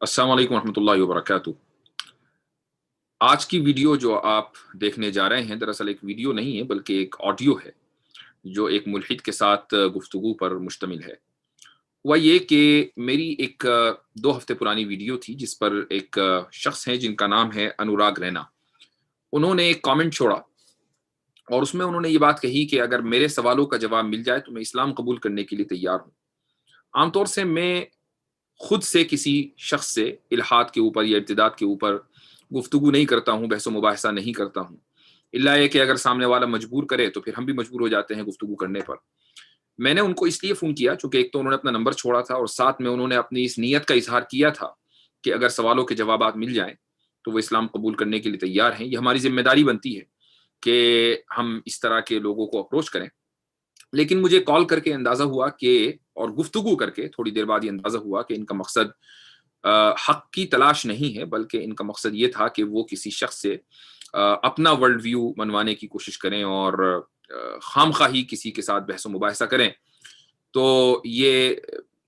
अस्सलाम वालेकुम रहमतुल्लाहि व बरकातुहू। आज की वीडियो जो आप देखने जा रहे हैं दरअसल एक वीडियो नहीं है बल्कि एक ऑडियो है जो एक मुल्हिद के साथ गुफ्तगू पर मुश्तमिल है। हुआ ये कि मेरी एक 2 हफ्ते पुरानी वीडियो थी जिस पर एक शख्स हैं जिनका नाम है अनुराग रैना। उन्होंने एक कमेंट छोड़ा और उसमें उन्होंने ये बात कही कि अगर मेरे सवालों का जवाब मिल जाए तो मैं इस्लाम कबूल करने के लिए तैयार हूँ। आमतौर से मैं खुद से किसी शख्स से इल्हाद के ऊपर या इर्तिदाद के ऊपर गुफ्तगू नहीं करता हूँ, बहस-ओ-मुबाहिसा नहीं करता हूँ। इल्ला ये कि अगर सामने वाला मजबूर करे तो फिर हम भी मजबूर हो जाते हैं गुफ्तगू करने पर। मैंने उनको इसलिए फ़ोन किया चूँकि एक तो उन्होंने अपना नंबर छोड़ा था और साथ में उन्होंने अपनी इस नीयत का इज़हार किया था कि अगर सवालों के जवाबात मिल जाएँ, तो वो इस्लाम कबूल करने के लिए तैयार हैं। ये हमारी ज़िम्मेदारी बनती है कि हम इस तरह के लोगों को अप्रोच करें। लेकिन मुझे कॉल करके अंदाज़ा हुआ कि और गुफ्तगू करके थोड़ी देर बाद ये अंदाज़ा हुआ कि इनका मकसद हक़ की तलाश नहीं है, बल्कि इनका मकसद ये था कि वो किसी शख्स से अपना वर्ल्ड व्यू मनवाने की कोशिश करें और खामख़ाही किसी के साथ बहस-ओ-मुबाहिसा करें। तो ये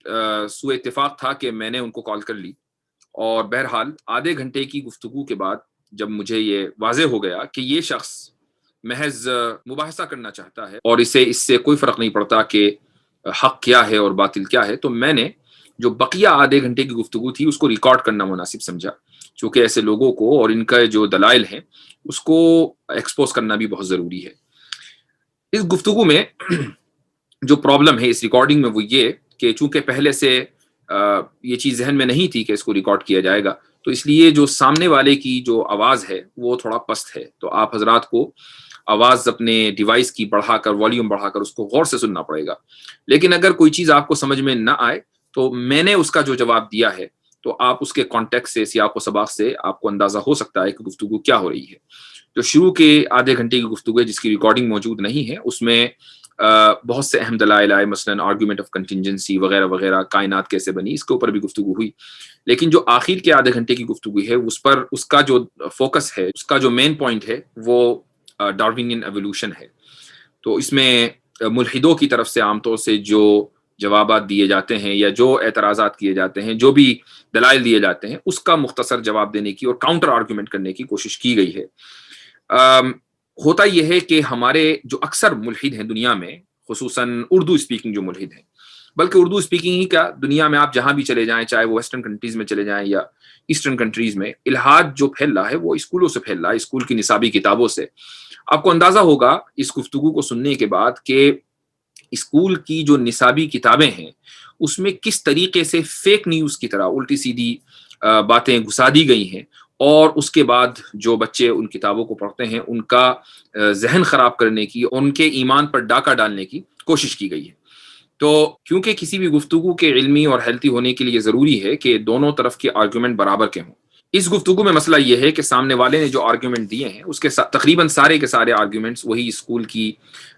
सूए इत्तेफ़ाक था कि मैंने उनको कॉल कर ली और बहरहाल आधे घंटे की गुफ्तगू के बाद जब मुझे ये वाज़ेह हो गया कि ये शख्स महज़ मुबाहिसा करना चाहता है और इसे इससे कोई फ़र्क नहीं पड़ता कि हक़ क्या है और बातिल क्या है, तो मैंने जो बकिया आधे घंटे की गुफ्तगू थी उसको रिकॉर्ड करना मुनासिब समझा। चूँकि ऐसे लोगों को और इनका जो दलाइल हैं, उसको एक्सपोज़ करना भी बहुत ज़रूरी है। इस गुफ्तगू में जो प्रॉब्लम है इस रिकॉर्डिंग में वो ये कि चूँकि पहले से ये चीज़ ज़हन में नहीं थी कि इसको रिकॉर्ड किया जाएगा, तो इसलिए जो सामने वाले की जो आवाज़ है, वो थोड़ा पस्त है। तो आप हज़रात को आवाज़ अपने डिवाइस की बढ़ाकर, वॉल्यूम बढ़ाकर उसको गौर से सुनना पड़ेगा। लेकिन अगर कोई चीज़ आपको समझ में ना आए, तो मैंने उसका जो जवाब दिया है, तो आप उसके कॉन्टेक्स्ट से, सियाक़-ओ-सबाक़ से आपको अंदाज़ा हो सकता है कि गुफ्तगू क्या हो रही है। जो शुरू के आधे घंटे की गुफ्तगू है जिसकी रिकॉर्डिंग मौजूद नहीं है, उसमें बहुत से अहम दलाइल आए, मसलन आर्गुमेंट ऑफ कंटिंजेंसी वगैरह-वगैरह, कायनात कैसे बनी, इसके ऊपर भी गुफ्तगू हुई। लेकिन जो आखिर के आधे घंटे की गुफ्तगू है, उस पर उसका जो फ़ोकस है, उसका जो मेन पॉइंट है, वो डार्विनियन एवोल्यूशन है। तो इसमें मुल्हिदों की तरफ से आमतौर से जो जवाबात दिए जाते हैं या जो एतराज़ात किए जाते हैं, जो भी दलाइल दिए जाते हैं, उसका मुख्तसर जवाब देने की और काउंटर आर्गुमेंट करने की कोशिश की गई है। अम, होता ये है कि हमारे जो अक्सर मुल्हिद हैं दुनिया में, खुसूसन उर्दू स्पीकिंग जो मुल्हिद हैं, बल्कि उर्दू स्पीकिंग ही क्या, दुनिया में आप जहाँ भी चले जाएँ, चाहे वो वेस्टर्न कंट्रीज़ में चले जाएँ या ईस्टर्न कंट्रीज़ में, इल्हाद जो फैल रहा है, वो स्कूलों से फैल रहा है, स्कूल की निसाबी किताबों से। आपको अंदाज़ा होगा इस गुफ्तगू को सुनने के बाद कि स्कूल की जो निसाबी किताबें हैं, उसमें किस तरीके से फेक न्यूज़ की तरह उल्टी-सीधी बातें घुसा दी गई हैं और उसके बाद जो बच्चे उन किताबों को पढ़ते हैं, उनका ज़हन ख़राब करने की, उनके ईमान पर डाका डालने की कोशिश की गई है। तो क्योंकि किसी भी गुफ्तगू के इल्मी और हेल्थी होने के लिए ज़रूरी है कि दोनों तरफ के आर्गुमेंट बराबर के हों। इस गुफ्तगू में मसला ये है कि सामने वाले ने जो आर्गुमेंट दिए हैं, उसके तकरीबन सारे के सारे आर्गुमेंट्स वही स्कूल की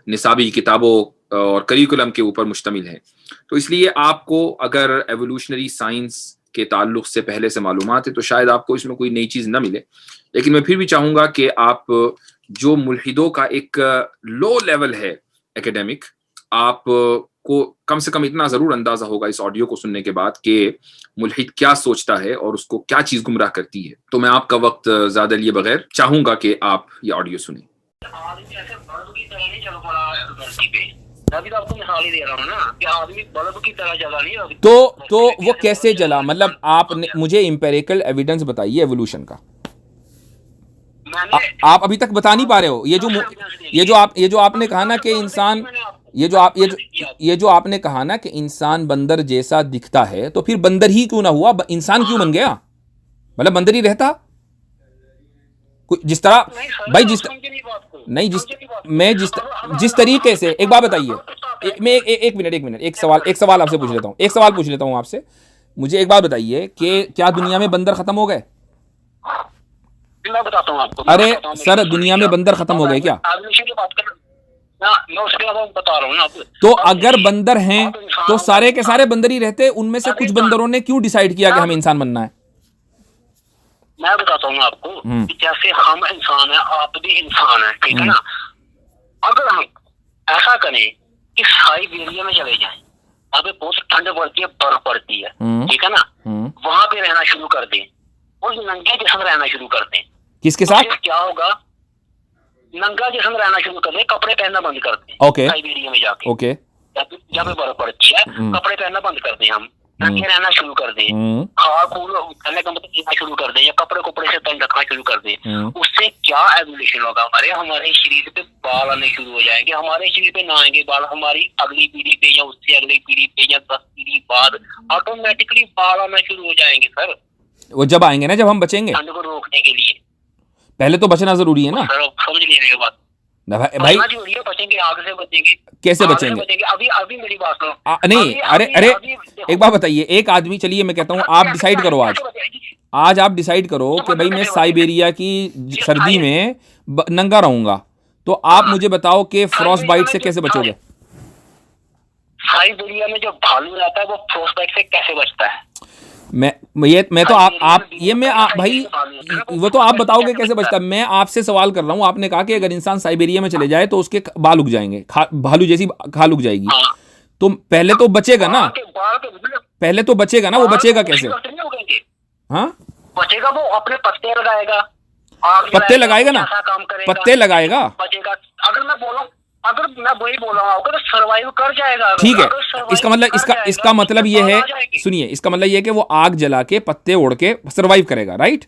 निसाबी किताबों और करिकुलम के ऊपर मुश्तमिल हैं। तो इसलिए आपको अगर एवोल्यूशनरी साइंस के ताल्लुक से पहले से मालूमात है, तो शायद आपको इसमें कोई नई चीज़ ना मिले। लेकिन मैं फिर भी चाहूँगा कि आप जो मुल्हिदों का एक लो लेवल है एकेडेमिक, आप को कम से कम इतना ज़रूर अंदाज़ा होगा इस ऑडियो को सुनने के बाद कि मुल्हिद क्या सोचता है और उसको क्या चीज़ गुमराह करती है। तो मैं आपका वक़्त ज़्यादा लिए बगैर चाहूँगा कि आप ये ऑडियो सुनें। आदमी ऐसे बल्ब की तरह नहीं चल पड़ा धरती पे। अभी तो आपको मिसाल ही दे रहा हूँ ना कि आदमी बल्ब की तरह जला नहीं होगा। तो वो कैसे जला? मतलब आपने मुझे एम्पिरिकल एविडेंस बताइए एवोल्यूशन का। आप अभी तक बता नहीं पा रहे हो। ये जो आपने कहा ना कि इंसान, ये जो आपने कहा ना कि इंसान बंदर जैसा दिखता है, तो फिर बंदर ही क्यों ना हुआ, इंसान क्यों बन गया? मतलब बंदर ही रहता जिस तरह भाई, नहीं जिस तरीके से, एक बात बताइए, मैं एक मिनट एक सवाल आपसे पूछ लेता हूँ आपसे। मुझे एक बात बताइए कि क्या दुनिया में बंदर खत्म हो गए? मैं बताता हूँ आपको। अरे सर, दुनिया में बंदर खत्म हो गए क्या? मैं उसके बाद बता रहा हूँ ना आपको। तो अगर बंदर हैं तो सारे के सारे बंदर ही रहते। उनमें से कुछ बंदरों ने क्यों डिसाइड किया कि हमें इंसान बनना है? मैं बताता हूँ आपको कि जैसे हम इंसान है, आप भी इंसान है, ठीक है ना। अगर हम ऐसा करें कि साइबेरिया में चले जाएं, वहाँ पे बहुत ठंड पड़ती है, बर्फ पड़ती है, ठीक है ना, वहां पे रहना शुरू कर दें और नंगे जिस्म रहना शुरू कर दें। किसके तो साथ? फिर क्या होगा, नंगा जिस्म रहना शुरू कर दें, कपड़े पहनना बंद कर दें। ओके साइबेरिया में जाके ओके जहाँ पे बर्फ पड़ती है, कपड़े पहनना बंद कर दें, हम नंगे रहना शुरू कर दें, खाल खूल पहनने का मतलब पीना शुरू कर दें, या कपड़े कपड़े से तंग रखना शुरू कर दें। उससे क्या एवोल्यूशन होगा, हमारे शरीर पे बाल आने शुरू हो जाएंगे, हमारे शरीर पे ना आएंगे बाल, हमारी अगली पीढ़ी पे या उससे अगली पीढ़ी पे या 10 पीढ़ी बाद ऑटोमेटिकली बाल आना शुरू हो जाएंगे सर। वो जब आएंगे ना, जब हम बचेंगे। ठंड को रोकने के लिए पहले तो बचना जरूरी है ना सर, समझ नहीं रहे बात भाई। बचेंगे, आग से बचेंगे, कैसे आग से बचेंगे? अभी अभी मेरी बात सुनो। नहीं, अरे अरे एक बात बताइए, एक आदमी, चलिए मैं कहता हूँ आप डिसाइड करो, आज आप डिसाइड करो कि भाई मैं साइबेरिया की सर्दी में नंगा रहूंगा, तो आप मुझे बताओ कि फ्रॉस्ट बाइट से कैसे बचोगे? साइबेरिया में जो भालू रहता है वो फ्रॉस्ट बाइट से कैसे बचता है? मैं तो भाई वो तो आप बताओगे कैसे बचता है। मैं आपसे सवाल कर रहा हूँ, आपने कहा कि अगर इंसान साइबेरिया में चले जाए तो उसके बाल उग जाएंगे, भालू जैसी खाल उग जाएगी। तो पहले तो बचेगा ना, पहले तो बचेगा ना, वो बचेगा कैसे? हाँ, बचेगा वो अपने पत्ते लगाएगा, पत्ते लगाएगा ना, पत्ते लगाएगा, बचेगा। अगर मैं वही बोल रहा हूँ, तो सर्वाइव कर जाएगा। ठीक है, इसका मतलब ये है, सुनिए, इसका मतलब ये है कि वो आग जला के पत्ते ओढ़ के सर्वाइव करेगा, राइट?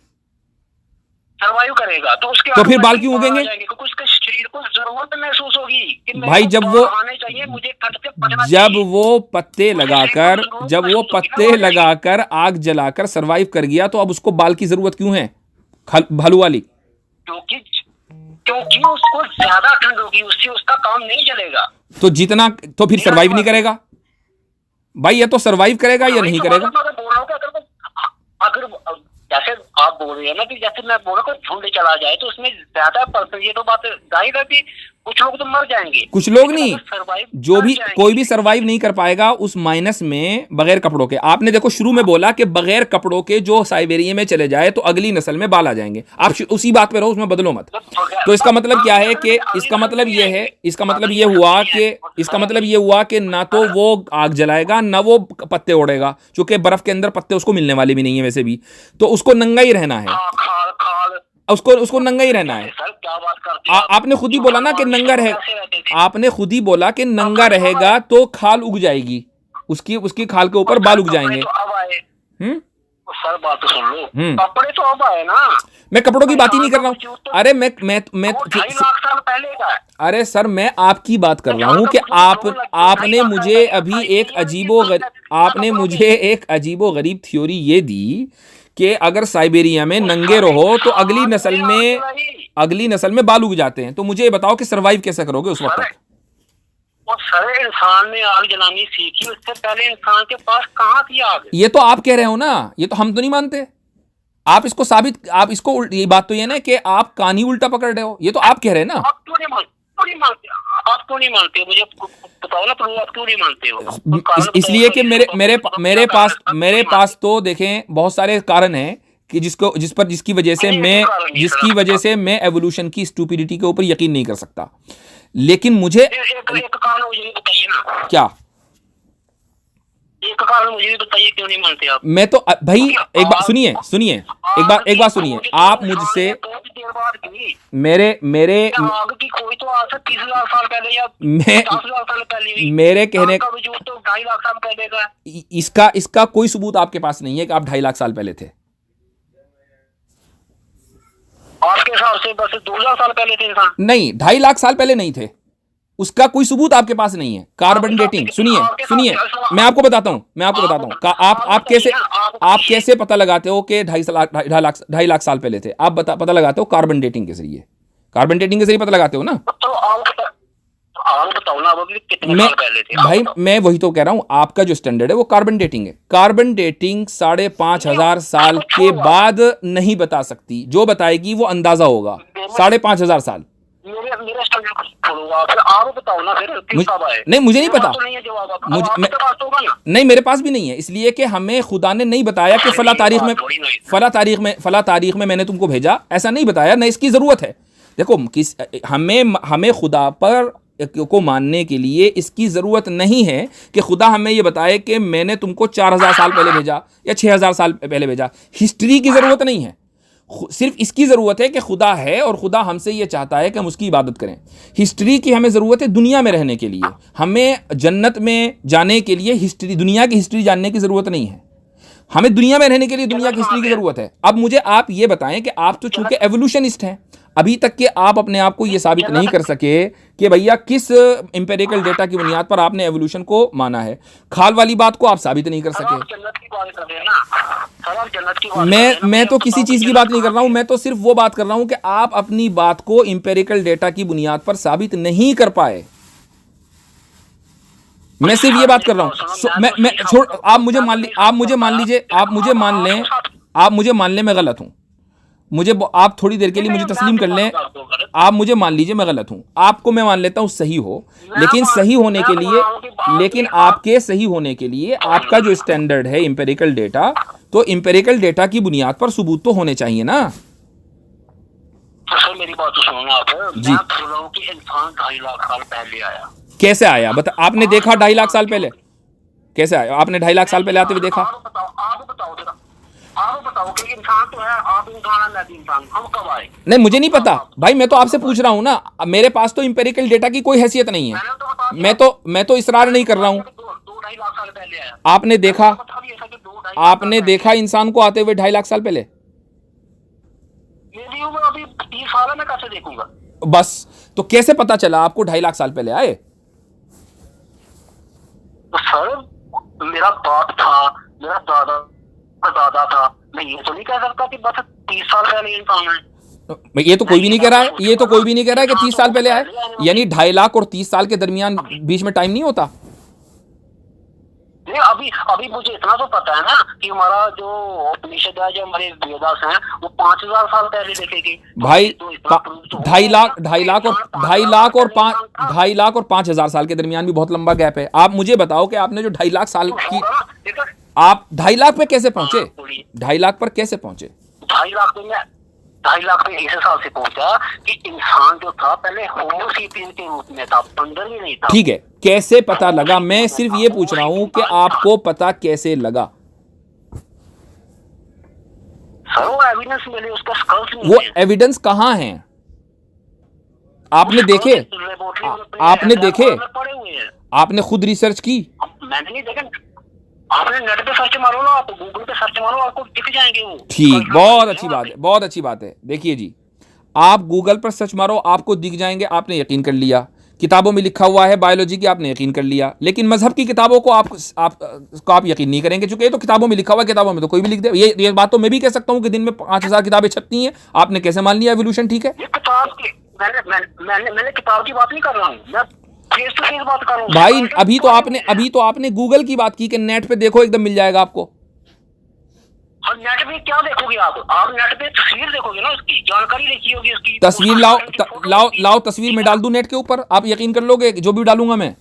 सर्वाइव करेगा तो उसके तो फिर बाल क्यों उगेंगे? क्योंकि उसके शरीर को जरूरत महसूस होगी कि भाई जब वो पत्ते लगाकर आग जलाकर सर्वाइव कर गया, तो अब उसको बाल की जरूरत क्यों है, भालू वाली? क्योंकि उसको ज्यादा ठंड होगी, उससे उसका काम नहीं चलेगा। तो फिर सर्वाइव नहीं करेगा भाई, या तो सर्वाइव करेगा या नहीं करेगा। मैं बोल रहा हूँ अगर जैसे आप बोल रहे हैं ना कि जैसे मैं बोल रहा हूँ झुंड चला जाए तो उसमें ज्यादा पर्सन, ये तो बात जाहिर है कि कुछ लोग तो मर जाएंगे, कुछ लोग नहीं, जो भी कोई भी सर्वाइव नहीं कर पाएगा उस माइनस में बगैर कपड़ों के। आपने देखो शुरू में बोला कि बगैर कपड़ों के जो साइबेरिया में चले जाए तो अगली नस्ल में बाल आ जाएंगे। आप उसी बात पे रहो, उसमें बदलो मत। तो इसका मतलब क्या है कि इसका मतलब ये हुआ कि ना तो वो आग जलाएगा ना वो पत्ते ओढ़ेगा, क्योंकि बर्फ के अंदर पत्ते उसको मिलने वाले भी नहीं है वैसे भी, तो उसको नंगा ही रहना है, उसको नंगा ही रहना है। आपने खुद ही बोला ना कि नंगा रहेगा, आपने खुद ही बोला कि नंगा रहेगा तो खाल उग जाएगी, उसकी खाल के ऊपर बाल उग जाएंगे। सर बात तो सुन लो, कपड़े तो अब आए ना, मैं कपड़ों की बात ही नहीं कर रहा हूँ। अरे मैं 2.5 लाख साल पहले का। अरे सर मैं आपकी बात कर रहा हूँ कि आपने मुझे अभी एक अजीबो गरीब थ्योरी ये दी कि अगर साइबेरिया में नंगे रहो तो अगली नस्ल में बाल उग जाते हैं। तो मुझे ये बताओ कि सरवाइव कैसे करोगे उस वक्त? सारे इंसान ने आग जलानी सीखी, उससे पहले इंसान के पास कहाँ थी आग? ये तो आप कह रहे हो ना, ये तो हम तो नहीं मानते। आप इसको ये बात तो ये ना कि आप कहानी उल्टा पकड़ रहे हो, ये तो आप कह रहे हैं ना। आप क्यों नहीं मानते हो? मुझे बताओ ना, आप क्यों नहीं मानते हो? इसलिए कि मेरे पास तो देखें बहुत सारे कारण हैं कि जिसकी वजह से मैं एवोल्यूशन की स्टूपिडिटी के ऊपर यकीन नहीं कर सकता। लेकिन मुझे एक कारण मुझे भी बताइए ना। क्या एक कारण मुझे भी बताइए, क्यों नहीं मानते आप? मैं तो भाई एक बात सुनिए, आप मुझसे मेरे आग की कोई तो आज से 30,000 साल पहले या 10,000 साल पहले मेरे कहने का वजूद तो 2.5 लाख साल पहले का। इसका कोई सबूत आपके पास नहीं है कि आप 2.5 लाख साल पहले थे। आपके हिसाब से बस 2,000 साल पहले थे इंसान? नहीं, 2.5 लाख साल पहले नहीं थे, उसका कोई सबूत आपके पास नहीं है। कार्बन डेटिंग, सुनिए मैं आपको बताता हूं आप कैसे पता लगाते हो कि 2.5 लाख साल पहले थे। आप पता लगाते हो कार्बन डेटिंग के जरिए, पता लगाते हो ना। तो आप बताओ ना, वो कितने साल पहले थे? भाई मैं वही तो कह रहा हूं, आपका जो स्टैंडर्ड है वो कार्बन डेटिंग है। कार्बन डेटिंग 5,500 साल के बाद नहीं बता सकती, जो बताएगी वो अंदाजा होगा 5,500 साल। मेरे स्टैंडर्ड खोलो आप बताओ ना फिर कब आए? नहीं, मुझे नहीं पता, नहीं मेरे पास भी नहीं है, इसलिए कि हमें खुदा ने नहीं बताया कि फला तारीख में मैंने तुमको भेजा, ऐसा नहीं बताया, न इसकी जरूरत है। देखो हमें खुदा पर को मानने के लिए इसकी ज़रूरत नहीं है कि खुदा हमें ये बताए कि मैंने तुमको 4000 साल पहले भेजा या 6000 साल पहले भेजा। हिस्ट्री की ज़रूरत नहीं है, सिर्फ इसकी ज़रूरत है कि खुदा है और खुदा हमसे ये चाहता है कि हम उसकी इबादत करें। हिस्ट्री की हमें ज़रूरत है दुनिया में रहने के लिए, हमें जन्नत में जाने के लिए हिस्ट्री, दुनिया की हिस्ट्री जानने की ज़रूरत नहीं है। हमें दुनिया में रहने के लिए दुनिया की हिस्ट्री की ज़रूरत है। अब मुझे आप ये बताएं कि आप तो चूंकि एवोल्यूशनिस्ट हैं, अभी तक के आप अपने आप को ये साबित नहीं कर सके कि भैया किस इंपेरिकल डेटा की बुनियाद पर आपने एवोल्यूशन को माना है। खाल वाली बात को आप साबित नहीं कर सके। मैं तो किसी चीज़ की बात नहीं कर रहा हूं, मैं तो सिर्फ वो बात कर रहा हूं कि आप अपनी बात को इंपेरिकल डेटा की बुनियाद पर साबित नहीं कर पाए। मैं सिर्फ ये बात कर रहा हूं। मैं छोड़, आप मुझे मान लीजिए, आप मुझे मान लें मैं गलत हूं, आप थोड़ी देर के लिए मुझे तस्लीम कर लें, आप मुझे मान लीजिए मैं गलत हूं, आपको मैं मान लेता हूं सही हो, लेकिन सही होने के लिए, लेकिन आपके सही होने के लिए आपका जो स्टैंडर्ड है इंपेरिकल डेटा, तो इंपेरिकल डेटा की बुनियाद पर सबूत तो होने चाहिए ना। सर मेरी बात तो सुनो ना आप। जी, मैं बोल रहा हूं कि इंसान 2.5 लाख साल पहले आया। कैसे आया बता, आपने देखा 2.5 लाख साल पहले कैसे आया? आपने 2.5 लाख साल पहले आते हुए देखा? आप बताओ कि इंसान तो है, आप इंसान है, मैं भी इंसान, हम कब आए? नहीं, मुझे नहीं पता भाई, मैं तो आपसे पूछ रहा हूं ना, मेरे पास तो इंपेरिकल डेटा की कोई हैसियत नहीं है। मैं तो इसरार नहीं कर रहा हूं। 2-2.5 लाख साल पहले आया। आपने देखा इंसान को आते हुए 2.5 लाख साल पहले? मेरी उम्र अभी 30 साल है, मैं कैसे देखूंगा? बस, तो कैसे पता चला आपको 2.5 लाख साल पहले आए? तो सर मेरा बाप था, मेरा दादा था, मैं ये तो नहीं कह सकता कि बस 30 साल पहले इंसान है। ये तो कोई भी नहीं कह रहा है, ये तो कोई भी नहीं कह रहा है कि 30 साल पहले आए। यानी 2.5 लाख और 30 साल के दरमियान बीच में टाइम नहीं होता? अभी मुझे इतना तो पता है ना कि हमारा जो उपनिषद है, जो हमारे वेदास हैं, वो 5000 साल पहले लिखे गए भाई। 2.5 लाख और 5,000 साल के दरमियान भी बहुत लंबा गैप है। आप मुझे बताओ कि आपने जो 2.5 लाख साल की, आप 2.5 लाख पे कैसे पहुंचे? 2.5 लाख पर कैसे पहुंचे? 2.5 लाख पे इस साल से पहुंचा कि इंसान जो था पहले होमो सेपियन के रूप में था, बंदर भी नहीं था। ठीक है, कैसे पता लगा? मैं सिर्फ ये पूछ रहा हूं कि आपको पता कैसे लगा? सर वो एविडेंस मिले, उसका स्कल्स मिले। वो एविडेंस कहाँ है? आपने देखे? आपने देखे? आपने खुद रिसर्च की? मैंने नहीं देखा। आपने नेट पे सर्च मारो ना, आप गूगल पे सर्च मारो, आपको दिख जाएंगे वो। ठीक, बहुत अच्छी बात है, बहुत अच्छी बात है। देखिए जी, आप गूगल पर सर्च मारो, आपको दिख जाएंगे, आपने यकीन कर लिया। किताबों में लिखा हुआ है बायोलॉजी की, आपने यकीन कर लिया। लेकिन मजहब की किताबों को आप यकीन नहीं करेंगे, क्योंकि ये तो किताबों में लिखा हुआ है, किताबों में तो कोई भी लिख दे। ये बात तो मैं भी कह सकता हूँ कि दिन में 5000 किताबें छपती हैं। आपने कैसे मान लिया एवोल्यूशन ठीक है? मैंने किताब की बात नहीं कर रहा हूँ, मैं फेस टू फेस बात कर रहा हूँ भाई। अभी तो आपने गूगल की बात की कि नेट पे देखो, एकदम मिल जाएगा आपको। और नेट पे क्या देखोगे आप नेट पे तस्वीर देखोगे ना, उसकी जानकारी लिखी होगी उसकी। तस्वीर लाओ तस्वीर में डाल दूं नेट के ऊपर, आप यकीन कर लोगे जो भी डालूंगा मैं?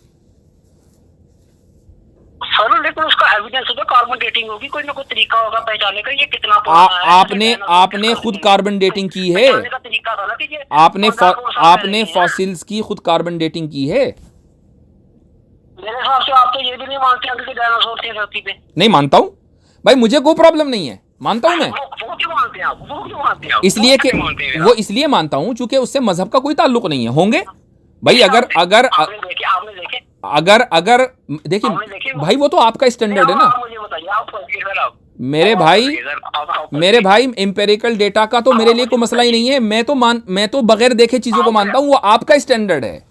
सर लेकिन उसका एविडेंस होगा, कार्बन डेटिंग होगी, कोई ना कोई तरीका होगा पहचानने का, ये कितना पुराना है। आपने खुद कार्बन डेटिंग की है? आपने फॉसिल्स की खुद कार्बन डेटिंग की है? मेरे हिसाब से आप तो ये भी नहीं मानते हैं कि डायनासोर थे धरती पे। नहीं मानता हूं भाई, मुझे कोई प्रॉब्लम नहीं है, मानता हूं मैं। वो क्यों मानते हैं आप? वो क्यों मानते हैं आप? इसलिए कि वो इसलिए मानता हूं चूंकि उससे मजहब का कोई ताल्लुक नहीं है। होंगे भाई, अगर देखिए भाई, वो तो आपका स्टैंडर्ड है ना मेरे भाई। इंपेरिकल डेटा का तो मेरे लिए कोई मसला ही नहीं है। मैं तो बगैर देखे चीजों को मानता हूं, वो आपका स्टैंडर्ड है।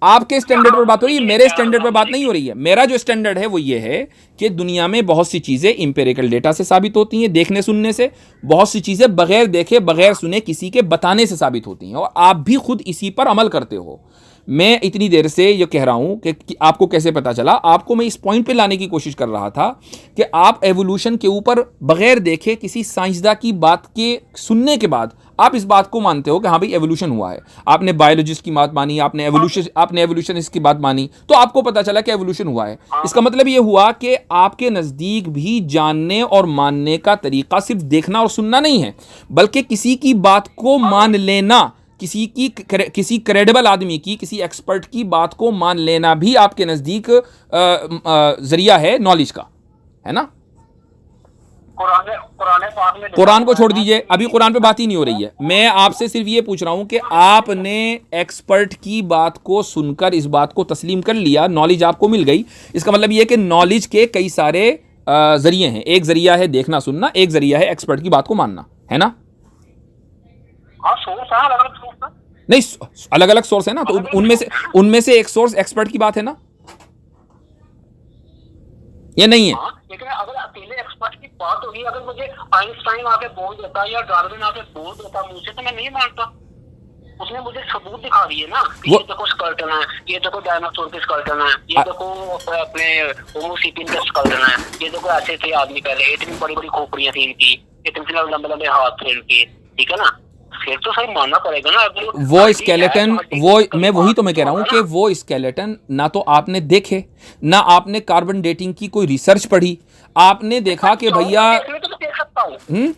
आपके स्टैंडर्ड पर बात हो रही है, मेरे स्टैंडर्ड पर बात नहीं हो रही है। मेरा जो स्टैंडर्ड है वो ये है कि दुनिया में बहुत सी चीज़ें इंपेरिकल डेटा से साबित होती हैं, देखने सुनने से। बहुत सी चीज़ें बगैर देखे बगैर सुने किसी के बताने से साबित होती हैं, और आप भी खुद इसी पर अमल करते हो। मैं इतनी देर से ये कह रहा हूँ कि आपको कैसे पता चला। आपको मैं इस पॉइंट पे लाने की कोशिश कर रहा था कि आप एवोल्यूशन के ऊपर बगैर देखे किसी साइंसदा की बात के सुनने के बाद आप इस बात को मानते हो कि हाँ भाई एवोल्यूशन हुआ है। आपने बायोलॉजिस्ट की बात मानी, आपने एवोल्यूशनिस्ट की बात मानी, तो आपको पता चला कि एवोल्यूशन हुआ है। इसका मतलब ये हुआ कि आपके नज़दीक भी जानने और मानने का तरीका सिर्फ देखना और सुनना नहीं है, बल्कि किसी की बात को मान लेना, किसी क्रेडिबल आदमी की, किसी एक्सपर्ट की बात को मान लेना भी आपके नजदीक जरिया है नॉलेज का, है ना? कुरान को छोड़ दीजिए, अभी कुरान पे बात ही नहीं हो रही है। मैं आपसे सिर्फ ये पूछ रहा हूं कि आपने एक्सपर्ट की बात को सुनकर इस बात को तस्लीम कर लिया, नॉलेज आपको मिल गई। इसका मतलब ये कि नॉलेज के कई सारे जरिए हैं। एक जरिया है देखना सुनना, एक जरिया है एक्सपर्ट की बात को मानना, है ना? नहीं, अलग अलग सोर्स है ना, तो उनमें से एक सोर्स एक्सपर्ट की बात है ना, ये नहीं है? लेकिन अगर अकेले एक्सपर्ट की बात होगी, अगर मुझे आइंस्टाइन आके बोल देता या डार्विन आके बोल देता मुझे, तो मैं नहीं मानता। उसने मुझे सबूत दिखा दिए ना, ये देखो स्केलेटन है, ये देखो डायनासोर के स्केलेटन है, ये देखो अपने होमो सेपियन के स्केलेटन है, ये देखो ऐसे थे आदमी पहले, इतनी बड़ी बड़ी खोपड़ियां थी इनकी, इतने लंबे लंबे हाथ थे इनके, ठीक है ना? फिर तो सही मानना पड़ेगा ना। वो स्केलेटन, मैं वही तो मैं कह रहा हूं कि वो स्केलेटन ना तो आपने देखे, ना आपने कार्बन डेटिंग की कोई रिसर्च पढ़ी। आपने देखा कि भैया देख सकता हूं,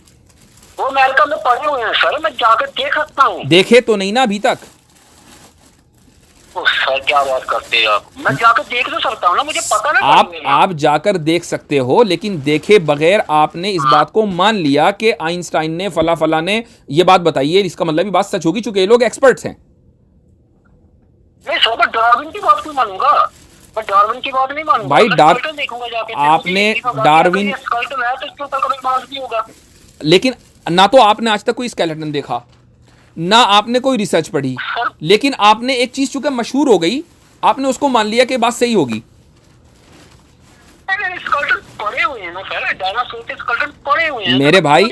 वो अमेरिका में पढ़े हुए हैं सर, मैं जाकर देख सकता हूं। देखे तो नहीं ना अभी तक? सर क्या बात करते हैं आप? मैं जाकर देख तो सकता हूँ ना, मुझे पता नहीं। आप जाकर देख सकते हो, लेकिन देखे बगैर आपने इस बात को मान लिया कि आइंस्टाइन ने फला फला ने ये बात बताई है, इसका मतलब ये बात सच होगी चूंकि ये लोग एक्सपर्ट्स हैं। नहीं सर, मैं डार्विन की बात क्यों मानूंगा? मैं डार्विन की बात नहीं मानूंगा भाई। देखूंगा जाके, आपने डार्विन, होगा, लेकिन ना तो आपने आज तक कोई स्केलेटन देखा, ना आपने कोई रिसर्च पढ़ी, लेकिन आपने एक चीज चूंकि मशहूर हो गई, आपने उसको मान लिया कि बात सही होगी। पड़े हुए हैं ना सर, डायनासोर के स्केलेटन पड़े हुए हैं मेरे भाई,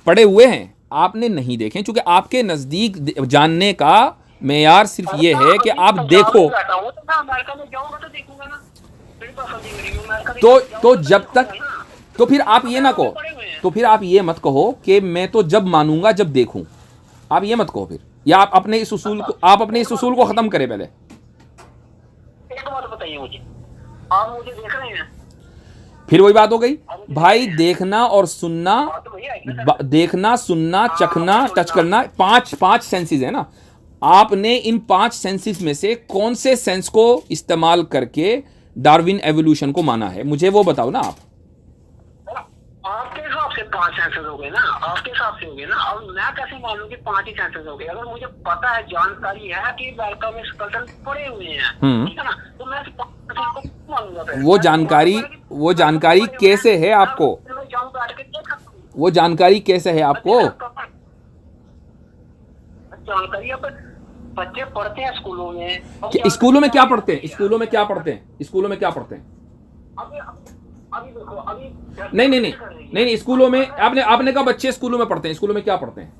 पड़े हुए हैं, आपने नहीं देखे, क्योंकि आपके नजदीक जानने का मेयार सिर्फ ये है कि आप देखो। तो जब तक, तो फिर आप ये ना कहो, तो फिर आप ये मत कहो कि मैं तो जब मानूंगा जब देखूं। आप ये मत कहो फिर, या आप अपने इस उसूल को खत्म करें पहले। एक बात बताइए मुझे, आप मुझे देख रहे हैं? फिर वही बात हो गई भाई, देखना और सुनना, देखना सुनना चखना टच करना, पांच सेंसेस है ना। आपने इन 5 सेंसेस में से कौन से सेंस को इस्तेमाल करके डार्विन एवोल्यूशन को माना है, मुझे वो बताओ ना आप। आपके हिसाब से 5 सेंसेस हो गए ना, आपके हिसाब से हो गए ना। अब मैं कैसे मानूं कि 5 ही सेंसेस हो गए? अगर मुझे पता है, जानकारी है कि अमेरिका में स्केलेटन पड़े हुए हैं, ठीक है ना, तो मैं मानूंगा। वो जानकारी कैसे है आपको? वो जानकारी कैसे है आपको? जानकारी अब बच्चे पढ़ते हैं स्कूलों में। स्कूलों में क्या पढ़ते हैं? स्कूलों में क्या पढ़ते हैं? स्कूलों में क्या पढ़ते हैं? अभी देखो, अभी नहीं, स्कूलों में आपने कहा बच्चे स्कूलों में पढ़ते हैं, स्कूलों में क्या पढ़ते हैं?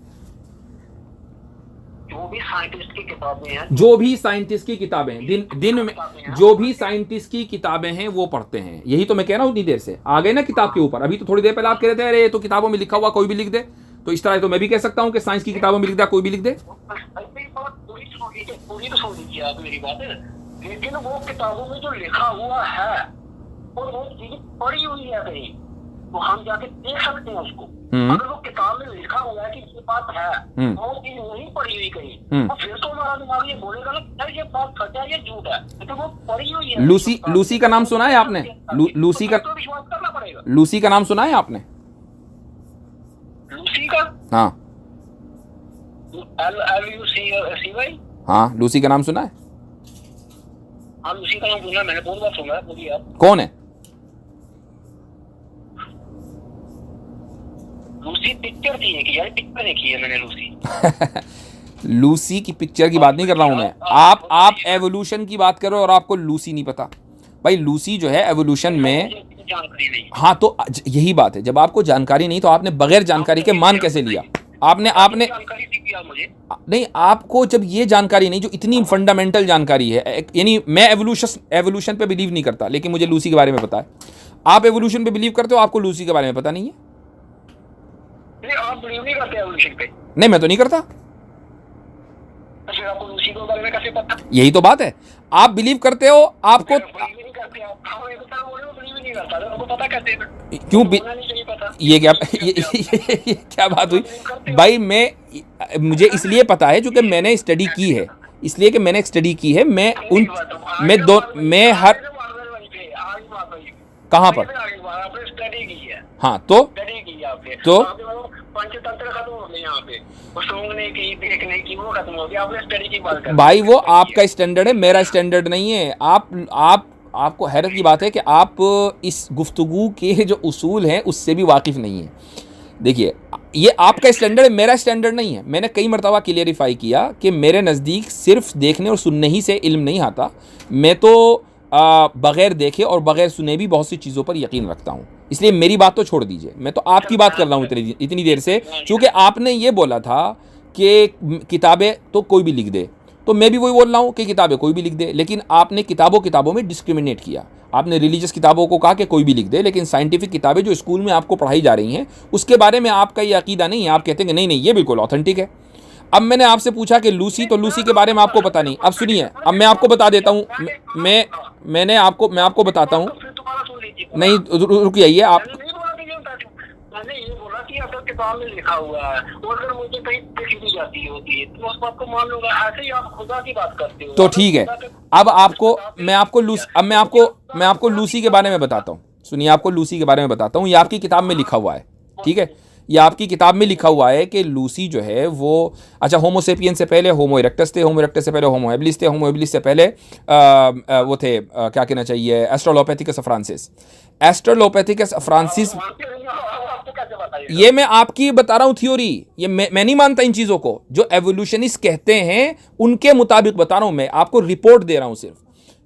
जो भी साइंटिस्ट की किताबें हैं, जो भी साइंटिस्ट की किताबें दिन में जो भी साइंटिस्ट की किताबें हैं वो पढ़ते हैं। यही तो मैं कह रहा हूँ, इतनी देर से आ गए ना किताब के ऊपर। अभी तो थोड़ी देर पहले आप कह रहे थे अरे तो किताबों में लिखा हुआ कोई भी लिख दे, तो इस तरह तो मैं भी कह सकता हूँ कि साइंस की किताबों में लिख दे कोई भी लिख दे। पूरी तो सुन लीजिए आप मेरी बात, लेकिन वो किताबों में जो लिखा हुआ है और वो चीज पढ़ी हुई है कहीं, तो हम जाके देख सकते हैं उसको। अगर वो किताब में लिखा हुआ है कि ये बात है, वो चीज नहीं पढ़ी हुई कहीं, तो फिर तो हमारा दिमाग ये बोलेगा ना ये बात सच है, ये झूठ है, तो वो पढ़ी हुई है। लूसी का नाम सुना है आपने? लूसी का तो विश्वास करना पड़ेगा। लूसी का नाम सुना है आपने? लूसी का? हाँ, LUCY। हाँ, लूसी का नाम सुना है? हाँ, लूसी का नाम सुना, मैंने बहुत बार सुना है। बोलिए आप। कौन है? लूसी पिक्चर थी एक यार, पिक्चर देखी है मैंने लूसी। लूसी की पिक्चर की बात नहीं कर रहा हूं मैं। आप एवोल्यूशन की बात करो और आपको लूसी नहीं पता। भाई लूसी जो है एवोल्यूशन में, जानकारी नहीं। हाँ तो यही बात है, जब आपको जानकारी नहीं तो आपने बगैर जानकारी के मान कैसे लिया? आपने जानकारी दी क्या मुझे? नहीं, आपको जब ये जानकारी नहीं, जो इतनी फंडामेंटल जानकारी है, यानी मैं एवोल्यूशन पे बिलीव नहीं करता, लेकिन मुझे लूसी के बारे में पता है। आप एवोल्यूशन पे बिलीव करते हो, आपको लूसी के बारे में पता नहीं है? नहीं, आप बिलीव नहीं करते एवोल्यूशन पे? नहीं, मैं तो नहीं करता। फिर आपको लूसी के बारे में कैसे पता? यही तो बात है, आप बिलीव करते हो, आपको क्यों ये क्या ये क्या बात हुई भाई? मुझे इसलिए पता है क्योंकि मैंने स्टडी की है, इसलिए कि मैंने स्टडी की है। मैं हर कहाँ पर स्टडी की है? हाँ तो पंचतंत्र खत्म हो गए यहाँ पे, सूंघने की, देखने की, वो खत्म हो गया। आपने स्टडी की बात कर भाई, वो आपका स्टैंडर्ड है, मेरा स्टैंडर्ड नहीं है। आपको हैरत की बात है कि आप इस गुफ्तगू के जो उसूल हैं उससे भी वाकिफ़ नहीं है। देखिए, ये आपका स्टैंडर्ड है, मेरा स्टैंडर्ड नहीं है। मैंने कई मरतबा क्लियरिफाई किया कि मेरे नज़दीक सिर्फ देखने और सुनने ही से इल्म नहीं आता। मैं तो बग़ैर देखे और बग़ैर सुने भी बहुत सी चीज़ों पर यकीन रखता हूँ। इसलिए मेरी बात तो छोड़ दीजिए, मैं तो आपकी बात कर रहा हूँ इतनी देर से, क्योंकि आपने ये बोला था कि किताबें तो कोई भी लिख दे, तो मैं भी वही बोल रहा हूँ कि किताबें कोई भी लिख दे। लेकिन आपने किताबों में डिस्क्रिमिनेट किया। आपने रिलीजियस किताबों को कहा कि कोई भी लिख दे, लेकिन साइंटिफिक किताबें जो स्कूल में आपको पढ़ाई जा रही हैं उसके बारे में आपका ये अकीदा नहीं है। आप कहते हैं कि नहीं ये बिल्कुल ऑथेंटिक है। अब मैंने आपसे पूछा कि लूसी, तो लूसी के बारे में आपको पता नहीं। अब सुनिए, अब मैं आपको बता देता हूँ। मैं आपको बताता हूँ। नहीं, रुक जाइए आप। मैंने ये बोला कि अगर किताब में लिखा हुआ है और अगर मुझे कहीं लिखी जाती होती है तो उस बात को मान लूंगा। ऐसे ही आप खुदा की बात करते हो तो ठीक है। अब मैं आपको लूसी के बारे में बताता हूँ। सुनिए, आपको लूसी के बारे में बताता हूँ। ये आपकी किताब में लिखा हुआ है, ठीक है? ये आपकी किताब में लिखा हुआ है कि लूसी जो है वो, अच्छा, होमो सेपियन से पहले होमो इरेक्टस थे, होमो इरेक्टस से पहले होमो हेबिलिस थे, होमो हेबिलिस से पहले वो थे, क्या कहना चाहिए, एस्ट्रोलोपैथिकस फ्रांसिस। एस्ट्रोलोपैथिकस फ्रांसिस, ये मैं आपकी बता रहा हूँ थ्योरी। ये मैं नहीं मानता इन चीज़ों को। जो एवोल्यूशनिस्ट कहते हैं उनके मुताबिक बता रहा हूँ, मैं आपको रिपोर्ट दे रहा हूँ सिर्फ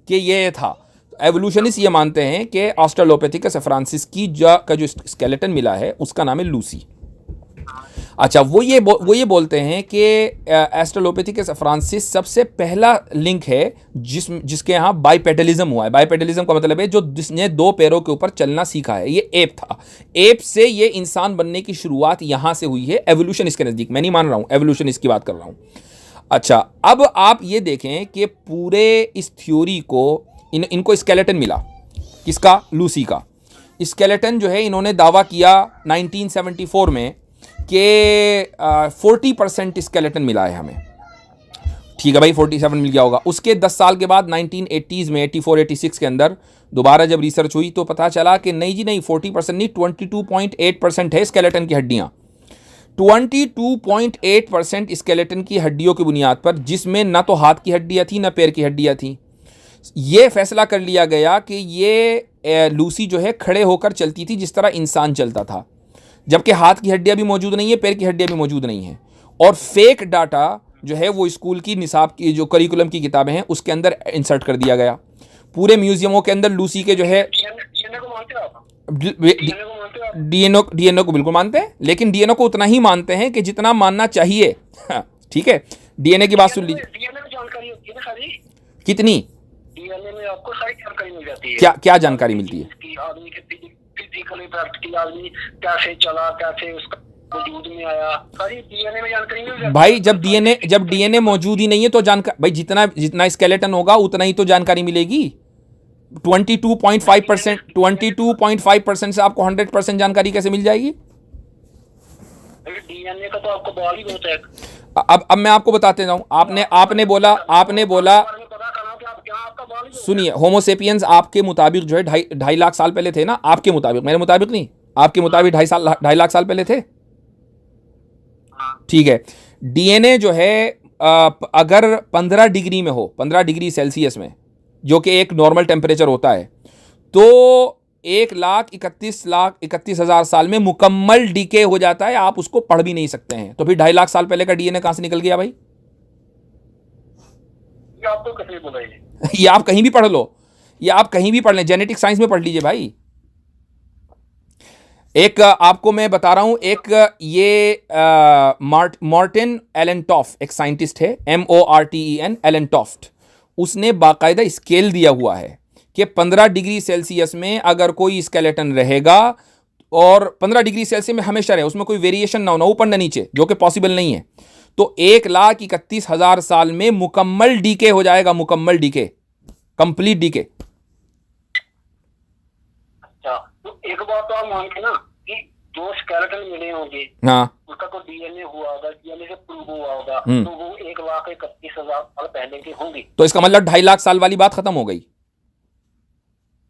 कि ये था। एवोल्यूशनिस्ट ये मानते हैं कि ऑस्ट्रेलोपैथिकस फ्रांसिस का जो स्केलेटन मिला है उसका नाम है लूसी। अच्छा, वो ये बोलते हैं कि एस्ट्रोलोपैथिकस फ्रांसिस सबसे पहला लिंक है जिसके यहाँ बाइपेडलिज्म हुआ है। बाइपेडलिज्म का मतलब है जो जिसने दो पैरों के ऊपर चलना सीखा है। ये एप था। एप से ये इंसान बनने की शुरुआत यहाँ से हुई है, एवोल्यूशन इसके नज़दीक। मैं नहीं मान रहा हूँ, एवोल्यूशन इसकी बात कर रहा हूँ। अच्छा, अब आप ये देखें कि पूरे इस थ्योरी को इनको स्केलेटन मिला। किसका? लूसी का स्केलेटन जो है, इन्होंने दावा किया 1974 में कि 40% स्केलेटन मिला है हमें। ठीक है भाई, 47 मिल गया होगा। उसके 10 साल के बाद 1980s में 84-86 के अंदर दोबारा जब रिसर्च हुई तो पता चला कि नहीं जी नहीं, 40% नहीं, 22.8% है स्केलेटन की हड्डियाँ। 22.8% स्केलेटन की हड्डियों की बुनियाद पर, जिसमें ना तो हाथ की हड्डियाँ थी ना पैर की हड्डियाँ थी, ये फैसला कर लिया गया कि ये लूसी जो है खड़े होकर चलती थी जिस तरह इंसान चलता था, जबकि हाथ की हड्डियाँ भी मौजूद नहीं है, पैर की हड्डियाँ भी मौजूद नहीं है। और फेक डाटा जो है वो स्कूल की निसाब की जो करिकुलम की किताबें हैं उसके अंदर इंसर्ट कर दिया गया। पूरे म्यूजियमों के अंदर लूसी के जो है डीएनए को बिल्कुल मानते हैं, लेकिन डीएनए को उतना ही मानते हैं कि जितना मानना चाहिए। ठीक है, डीएनए की बात सुन लीजिए। कितनी? डीएनए में आपको सारी जानकारी मिल जाती है। क्या जानकारी मिलती है? आदमी के फिजिकल इफेक्ट की, आदमी कैसे चला, कैसे उसका वजूद में आया, सारी डीएनए में जानकारी मिल जाती है। भाई, जब डीएनए मौजूद ही नहीं है तो जानकारी, भाई जितना स्केलेटन होगा उतना ही तो जानकारी मिलेगी। 22.5% से आपको 100% जानकारी कैसे मिल जाएगी? डीएनए का तो आपको बॉल ही होता है। अब मैं आपको बताते जाऊं। आपने बोला सुनिए, होमोसेपियंस आपके मुताबिक जो है 2.5 लाख साल पहले थे ना। आपके मुताबिक, मेरे मुताबिक नहीं, आपके मुताबिक 2.5 लाख साल पहले थे। ठीक है, डीएनए जो है अगर 15 डिग्री में हो, 15 डिग्री सेल्सियस में, जो कि एक नॉर्मल टेम्परेचर होता है, तो 1,31,31,000 साल में मुकम्मल डीके हो जाता है। आप उसको पढ़ भी नहीं सकते हैं। तो फिर 2.5 लाख साल पहले का डीएनए कहां से निकल गया भाई? आपको किसने बोला? ये आप कहीं भी पढ़ लो, ये आप कहीं भी पढ़ लें, जेनेटिक साइंस में पढ़ लीजिए भाई। एक आपको मैं बता रहा हूं, एक ये मार्टिन एलेनटॉफ्ट एक साइंटिस्ट है, MORTEN एलेनटॉफ्ट। उसने बाकायदा स्केल दिया हुआ है कि 15 डिग्री सेल्सियस में अगर कोई स्केलेटन रहेगा, और 15 डिग्री सेल्सियस में हमेशा रहे, उसमें कोई वेरिएशन ना हो, ना ऊपर ना नीचे, जो कि पॉसिबल नहीं है, तो 1,31,000 साल में मुकम्मल डीके हो जाएगा। मुकम्मल डीके, कंप्लीट डीके। एक बात तो आप मान के ना कि जो स्केलेटन मिले होंगे, हाँ, उसका कोई डीएनए हुआ होगा, डीएनए से प्रूव हुआ होगा, तो वो 1,31,000 साल पहले के होंगे। तो इसका मतलब 2.5 लाख साल वाली बात खत्म हो गई।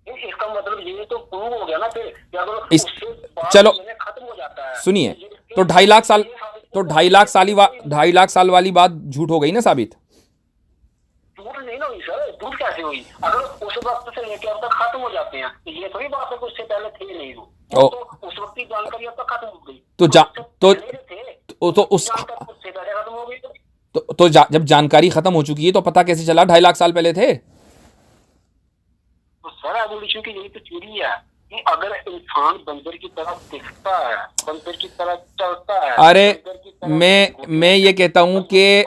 इसका मतलब ये तो प्रूव हो गया ना फिर, अगर इस उससे बाद चलो DNA खत्म हो जाता है। सुनिए, तो 2.5 लाख साल, तो 2.5 लाख साल वाली बात झूठ हो गई ना साबित। झूठ नहीं ना हुई सर, झूठ कैसे हुई? अगर उस वक्त से लेकर अब तक खत्म हो जाते हैं तो ये थोड़ी बात है कि उससे पहले थे नहीं वो, तो उस वक्त की जानकारी अब तक खत्म हो गई। तो उससे पहले खत्म हो गई जब जानकारी खत्म हो चुकी है तो पता कैसे चला 2.5 लाख साल पहले थे? तो सर एवोल्यूशन की यही तो थ्योरी है कि अगर इंसान बंदर की तरह दिखता है, बंदर की तरह चलता है, अरे मैं ये कहता हूं कि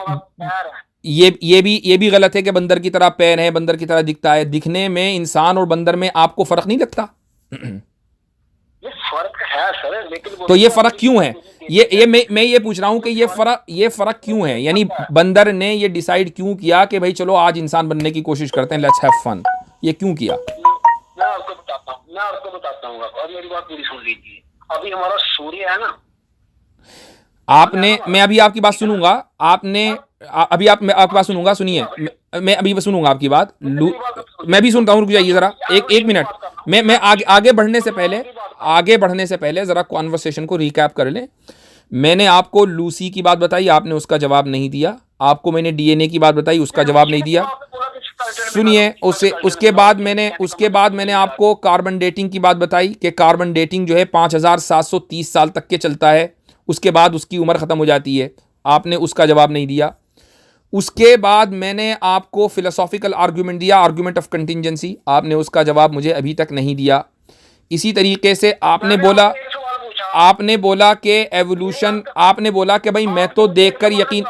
ये भी गलत है कि बंदर की तरह पैर है, बंदर की तरह दिखता है। दिखने में इंसान और बंदर में आपको फर्क नहीं लगता? ये फर्क है सर, लेकिन तो ये फर्क क्यों है? ये मैं ये पूछ रहा हूं कि ये फर्क क्यों है? यानी बंदर ने ये डिसाइड क्यों किया कि भाई चलो आज इंसान बनने की कोशिश करते हैं, लेट्स हैव फन? ये क्यों किया? मैं आपको बताता हूँ और मेरी बात पूरी सुन लीजिए। अभी हमारा सूर्य है ना, मैं अभी आपकी बात सुनूंगा, मैं आपकी बात सुनूंगा, सुनिए, मैं अभी सुनूंगा आपकी बात, मैं भी सुनता हूँ, रुक जाइए जरा, एक मिनट। मैं आगे बढ़ने से पहले जरा कॉन्वर्सेशन को रिकैप कर लें। मैंने आपको लूसी की बात बताई, आपने उसका जवाब नहीं दिया। आपको मैंने डीएनए की बात बताई, उसका जवाब नहीं दिया। सुनिए, उसके बाद मैंने आपको कार्बन डेटिंग की बात बताई कि कार्बन डेटिंग जो है 5,730 साल तक के चलता है, उसके बाद उसकी उम्र खत्म हो जाती है। आपने उसका जवाब नहीं दिया। उसके बाद मैंने आपको फिलोसॉफिकल आर्गुमेंट दिया, आर्गुमेंट ऑफ कंटिंजेंसी, आपने उसका जवाब मुझे अभी तक नहीं दिया। इसी तरीके से आपने बोला कि एवोल्यूशन, आपने बोला कि भाई मैं तो देखकर यकीन,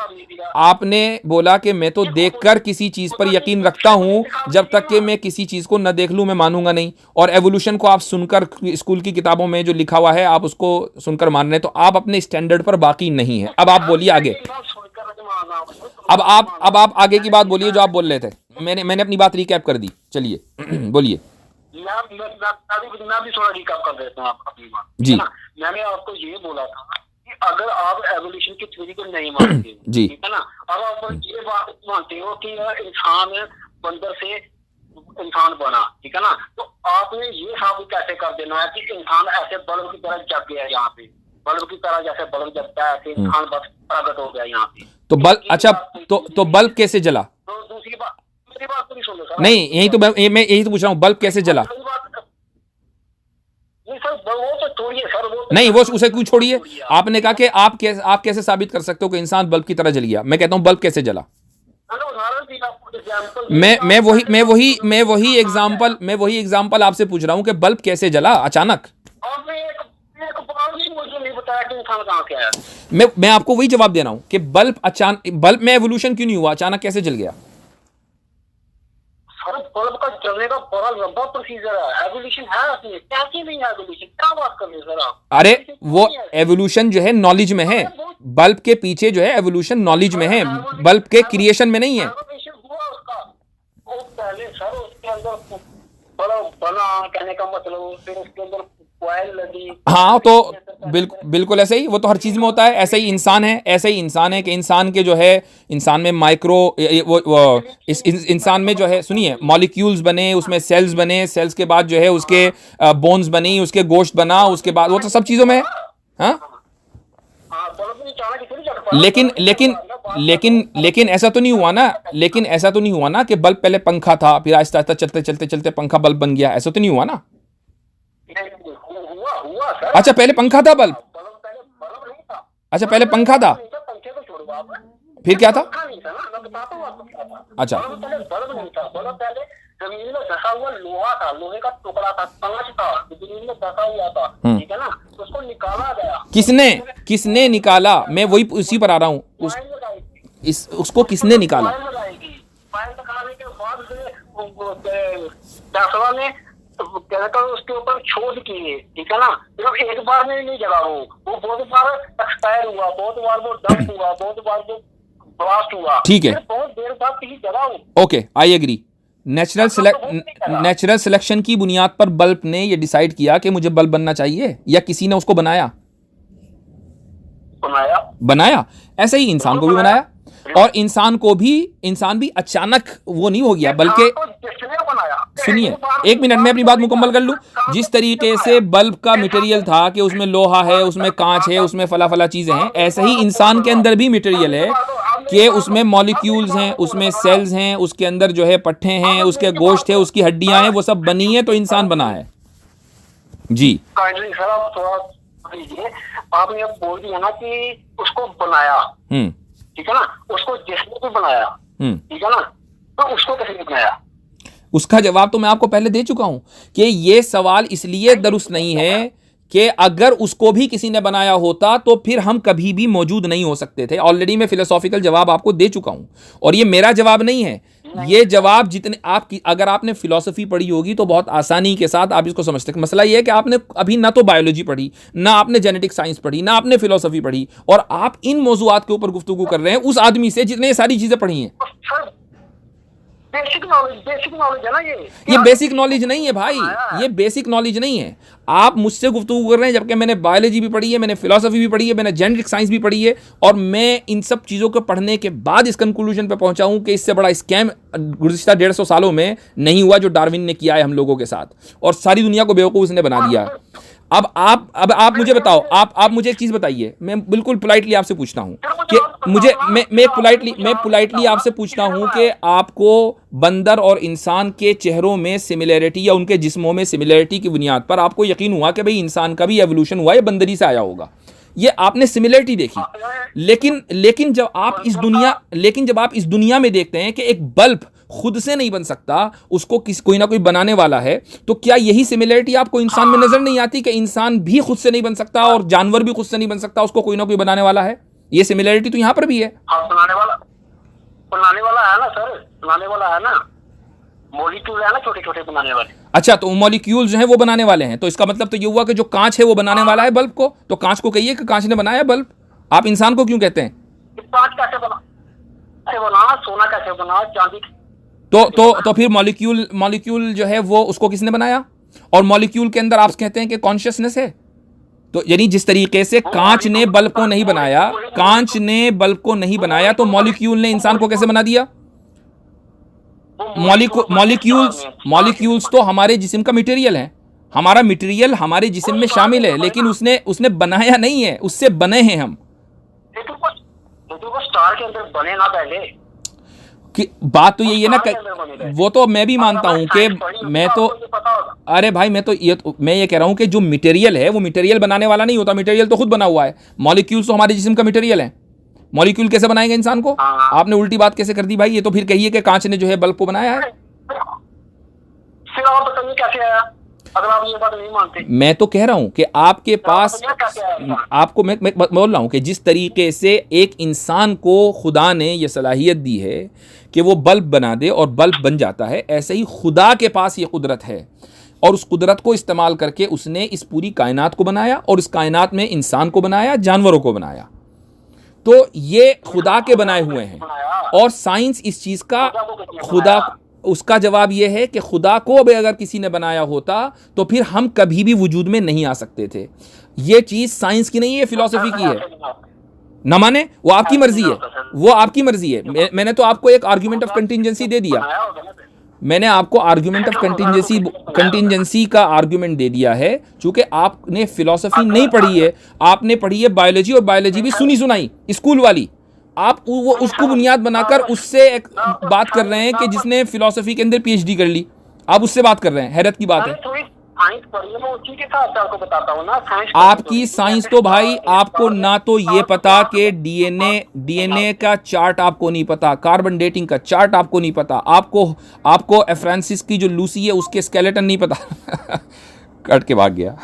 आपने बोला कि मैं तो देखकर किसी चीज पर यकीन रखता हूं, जब तक कि मैं किसी चीज को न देख लूं मैं मानूंगा नहीं। और एवोल्यूशन को आप सुनकर, स्कूल की किताबों में जो लिखा हुआ है आप उसको सुनकर मान रहे हैं, तो आप अपने स्टैंडर्ड पर बाकी नहीं है। अब आप बोलिए आगे, अब आप आगे की बात बोलिए जो आप बोल रहे थे। मैंने अपनी बात रिकैप कर दी, चलिए बोलिए। मैं भी थोड़ा रिकैप कर देता हूँ अपनी बात जी। मैंने आपको ये बोला था कि अगर आप एवोल्यूशन की थ्योरी को नहीं मानते जी, ठीक है ना, अब आप ये बात मानते हो कि इंसान बंदर से इंसान बना, ठीक है ना, तो आपने ये साबित कैसे कर देना है कि इंसान ऐसे बल्ब की तरह जग गया यहाँ पे, बल्ब की तरह जैसे बल्ब जगता है ऐसे इंसान बस प्रकट हो गया यहाँ पे। तो बल्ब, अच्छा तो बल्ब कैसे जला? तो दूसरी बात तो नहीं सुन लो सर। नहीं, यही तो मैं यही तो पूछ रहा हूँ, बल्ब कैसे जला? नहीं, वो उसे क्यों छोड़िए। आपने कहा कि आप कैसे साबित कर सकते हो कि इंसान बल्ब की तरह जल गया? मैं कहता हूं बल्ब कैसे जला। मैं वही एग्जांपल आपसे पूछ रहा हूं कि बल्ब कैसे जला अचानक। मैं आपको वही जवाब दे रहा हूं कि बल्ब में एवोल्यूशन क्यों नहीं हुआ, अचानक कैसे जल गया? बल्ब का जलने का बड़ा लंबा प्रोसीजर है, एवोल्यूशन है उसमें, कैसे नहीं है एवोल्यूशन, क्या बात कर रहे हैं सर आप? अरे वो एवोल्यूशन जो है नॉलेज में है, बल्ब के पीछे जो है एवोल्यूशन नॉलेज में है, बल्ब के क्रिएशन में नहीं है। पहले सर उसके अंदर बल्ब बना, कहने का मतलब फिर उसके अंदर कॉइल लगी। हाँ, तो बिल्कुल ऐसे ही, वो तो हर चीज में होता है। ऐसे ही इंसान है कि इंसान के जो है, इंसान में माइक्रो इस इंसान में जो है, सुनिए, मॉलिक्यूल्स बने, उसमें सेल्स बने, सेल्स के बाद जो है उसके बोन्स बनी, उसके गोश्त बना, उसके बाद वो तो सब चीजों में है। हाँ, लेकिन ऐसा तो नहीं हुआ ना कि बल्ब पहले पंखा था, फिर आहिस्ता आहिस्ता चलते पंखा बल्ब बन गया, ऐसा तो नहीं हुआ ना। अच्छा, पहले पंखा था बल्ब? अच्छा, पहले पंखा था, फिर क्या था? अच्छा, बल्ब नहीं था, बल्ब पहले जमीन में धसा हुआ लोहा था, लोहे का टुकड़ा था, कांच था, जमीन में धसा हुआ था, ठीक है ना, उसको निकाला गया। किसने निकाला? मैं वही उसी पर आ रहा हूँ, उसको किसने निकाला? उसके ऊपर शोध किए, ठीक है ना, सिर्फ एक बार में नहीं जला, वो बहुत बार एक्सपायर हुआ, बहुत बार वो डंप हुआ, बहुत बार वो ब्लास्ट हुआ, ठीक है, बहुत देर बाद कहीं जला। Okay, I agree. Natural selection की बुनियाद पर बल्ब ने ये डिसाइड किया कि मुझे बल्ब बनना चाहिए, या किसी ने उसको बनाया? बनाया। ऐसे ही इंसान को भी बनाया, और इंसान भी अचानक वो नहीं हो गया, बल्कि सुनिए एक मिनट, मैं अपनी बात मुकम्मल कर लूं। जिस तरीके से बल्ब का मटेरियल था कि उसमें लोहा है, उसमें कांच है, उसमें फला फला चीजें हैं, ऐसे ही इंसान के अंदर भी मटेरियल है कि उसमें मॉलिक्यूल्स हैं, उसमें सेल्स हैं, उसके अंदर जो है पट्टे हैं, उसके गोश्त है, उसकी हड्डियां हैं, वो सब बनी है, तो इंसान बना है। जी आपने अब बोल दिया ना कि उसको बनाया, ठीक है ना, उसको जिसने भी बनाया, ठीक है ना, तो उसको कैसे बनाया? उसका जवाब तो मैं आपको पहले दे चुका हूं कि ये सवाल इसलिए दुरुस्त नहीं है कि अगर उसको भी किसी ने बनाया होता तो फिर हम कभी भी मौजूद नहीं हो सकते थे। ऑलरेडी मैं फिलोसॉफिकल जवाब आपको दे चुका हूं, और ये मेरा जवाब नहीं है। ये जवाब जितने आपकी, अगर आपने फिलॉसफी पढ़ी होगी तो बहुत आसानी के साथ आप इसको समझते हैं। मसला ये है कि आपने अभी ना तो बायोलॉजी पढ़ी, ना आपने जेनेटिक साइंस पढ़ी, ना आपने फिलॉसफी पढ़ी, और आप इन मौजूआत के ऊपर गुफ्तगू कर रहे हैं उस आदमी से जिसने ये सारी चीजें पढ़ी हैं। बेसिक नॉलेज है ना ये बेसिक नॉलेज नहीं है भाई, ये बेसिक नॉलेज नहीं है। आप मुझसे गुफ्तगू कर रहे हैं जबकि मैंने बायोलॉजी भी पढ़ी है, मैंने फिलॉसफी भी पढ़ी है, मैंने जेनेटिक साइंस भी पढ़ी है, और मैं इन सब चीज़ों को पढ़ने के बाद इस कंक्लूजन पे पहुंचा हूं कि इससे बड़ा स्कैम गुज़िश्ता 150 सालों में नहीं हुआ जो डार्विन ने किया है हम लोगों के साथ, और सारी दुनिया को बेवकूफ़ उसने बना दिया। अब आप मुझे बताओ, आप मुझे एक चीज़ बताइए, मैं बिल्कुल पोलाइटली आपसे पूछता हूं कि मैं पोलाइटली आपसे पूछता हूं कि आपको बंदर और इंसान के चेहरों में सिमिलैरिटी या उनके जिस्मों में सिमिलैरिटी की बुनियाद पर आपको यकीन हुआ कि भाई इंसान का भी एवोल्यूशन हुआ, ये बंदरी से आया होगा, ये आपने सिमिलैरिटी देखी। लेकिन जब आप इस दुनिया में देखते हैं कि एक बल्ब खुद से नहीं बन सकता, उसको कोई ना कोई बनाने वाला है, तो क्या यही सिमिलैरिटी आपको इंसान में नजर नहीं आती कि इंसान भी खुद से नहीं बन सकता और जानवर भी खुद से नहीं बन सकता, उसको कोई ना कोई बनाने वाला है? ये सिमिलैरिटी तो यहां पर भी है। बनाने वाला है ना सर, बनाने वाला है ना, मॉलिक्यूल है ना, छोटे छोटे बनाने वाले। अच्छा, तो मॉलिक्यूल जो है वो बनाने वाले हैं, तो इसका मतलब तो ये हुआ कि जो कांच है वो बनाने वाला है बल्ब को। तो कांच को कहिए कि कांच ने बनाया बल्ब। आप इंसान को क्यों कहते हैं? कांच कैसे बना, सोना कैसे बना, चांदी। तो फिर मॉलिक्यूल जो है वो उसको किसने बनाया? और मॉलिक्यूल के अंदर आप कहते हैं कि कॉन्शियसनेस है। तो यानी जिस तरीके से कांच ने बल्ब को नहीं बनाया, तो मॉलिक्यूल ने इंसान को कैसे बना दिया? मॉलिक्यूल्स तो हमारे जिस्म का मटेरियल है, हमारा मटेरियल हमारे जिस्म में शामिल है, लेकिन उसने बनाया नहीं है, उससे बने हैं हम। स्टार के अंदर बने ना पहले कि बात तो यही है ना, वो तो मैं भी मानता हूं कि अरे भाई मैं ये कह रहा हूं कि जो मटेरियल है वो मटेरियल बनाने वाला नहीं होता, मटेरियल तो खुद बना हुआ है। मॉलिक्यूल्स तो हमारे जिस्म का मटेरियल है, मॉलिक्यूल कैसे बनाएंगे इंसान को? आपने उल्टी बात कैसे कर दी भाई? ये तो फिर कहिए कि कांच ने जो है बल्ब को बनाया है। फिर आप बताइए कैसे आया, अगर आप ये बात नहीं मानते। मैं तो कह रहा हूं कि आपके पास, आपको मैं बोल रहा हूं कि जिस तरीके से एक इंसान को खुदा ने यह सलाहियत दी है कि वो बल्ब बना दे और बल्ब बन जाता है, ऐसे ही खुदा के पास ये कुदरत है, और उस कुदरत को इस्तेमाल करके उसने इस पूरी कायनात को बनाया, और इस कायनात में इंसान को बनाया, जानवरों को बनाया। तो ये खुदा के बनाए हुए हैं, और साइंस इस चीज़ का खुदा, उसका जवाब यह है कि खुदा को अगर किसी ने बनाया होता तो फिर हम कभी भी वजूद में नहीं आ सकते थे। ये चीज़ साइंस की नहीं है, फिलॉसफी की है। न माने वो आपकी मर्जी है, वो आपकी मर्जी है। मैंने तो आपको एक आर्ग्यूमेंट ऑफ कंटिजेंसी दे दिया, मैंने आपको आर्ग्यूमेंट ऑफ कंटिजेंसी का आर्ग्यूमेंट दे दिया है। चूंकि आपने फिलॉसफी नहीं पढ़ी है, आपने पढ़ी है बायोलॉजी, और बायोलॉजी भी सुनी सुनाई स्कूल वाली। आप वो उसको बुनियाद बनाकर उससे एक बात कर रहे हैं कि जिसने फिलॉसफी के अंदर पीएचडी कर ली, आप उससे बात कर रहे हैं। हैरत की बात है। आपकी साइंस तो भाई, आपको ना तो ये पता कि डीएनए का चार्ट आपको नहीं पता, कार्बन डेटिंग का चार्ट आपको नहीं पता, आपको फ्रांसिस की जो लूसी है उसके स्केलेटन नहीं पता। कट के भाग गया।